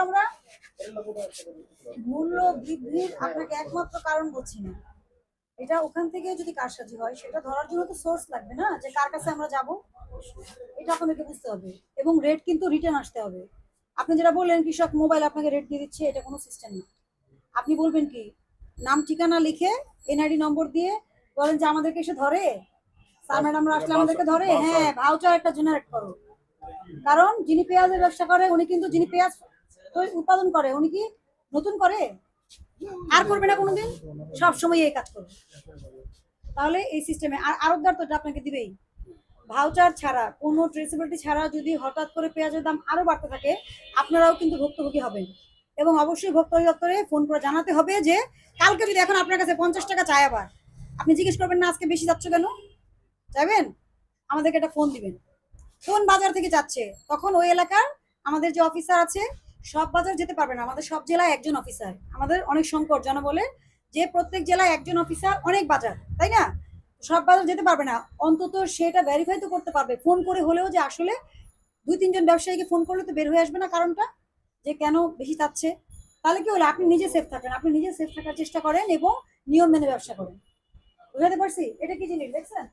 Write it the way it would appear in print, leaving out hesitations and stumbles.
আমরা মূল্য বৃদ্ধির আপনাকে একমাত্র কারণ বলছি না, এটা ওখান থেকে যদি কারসাজি হয় সেটা ধরার জন্য তো সোর্স লাগবে না, যে কার কাছে আমরা যাব, এটা আপনাদেরকে বুঝতে হবে। এবং রেট কিন্তু রিটার্ন আসতে হবে। আপনি যেটা বললেন কৃষক মোবাইল আপনাকে রেট দিয়ে দিচ্ছে, এটা কোনো সিস্টেম না। আপনি বলবেন কি, নাম ঠিকানা লিখে এনআইডি নম্বর দিয়ে বলেন যে আমাদেরকে এসে ধরে, স্যার ম্যাডামরা আসলে আমাদেরকে ধরে, হ্যাঁ ভাউচার একটা জেনারেট করো। কারণ যিনি পেঁয়াজের ব্যবসা করে উনি কিন্তু, যিনি পেঁয়াজ উৎপাদন করে উনি কি নতুন করে? আর করবে না কোনোদিন, সবসময় এই কাজ করবে। তাহলে এই সিস্টেমে আর আরবদার তো এটা আপনাকে দিবেই। ভাউচার ছাড়া, কোনো ট্রেসেবিলিটি ছাড়া যদি হঠাৎ করে পেঁয়াজের দাম আরো বাড়তে থাকে, আপনারাও কিন্তু ভুক্তভোগী হবেন। এবং অবশ্যই ভোক্তা অধিদপ্তরে ফোন করে জানাতে হবে যে কালকে যদি এখন আপনার কাছে 50 টাকা চায়, আবার আপনি জিজ্ঞেস করবেন না আজকে বেশি যাচ্ছে কেন, চাইবেন আমাদেরকে একটা ফোন দিবেন কোন বাজার থেকে যাচ্ছে। তখন ওই এলাকার আমাদের যে অফিসার আছে, সব বাজার যেতে পারবে না, আমাদের সব জেলায় একজন অফিসার, আমাদের অনেক সংকট জনবলে, যে প্রত্যেক জেলায় একজন অফিসার অনেক বাজার, তাই না? সব বাজার যেতে পারবে না, অন্তত সেটা ভেরিফাই তো করতে পারবে ফোন করে হলেও, যে আসলে 2-3 জন ব্যবসায়ীকে ফোন করলে তো বের হয়ে আসবে না কারণটা, যে কেন বেশি চাচ্ছে। তাহলে কি হলো, আপনি নিজে সেফ থাকেন, আপনি নিজে সেফ থাকার চেষ্টা করেন এবং নিয়ম মেনে ব্যবসা করেন। বুঝাতে পারছি? এটা কি জিনিস দেখছেন?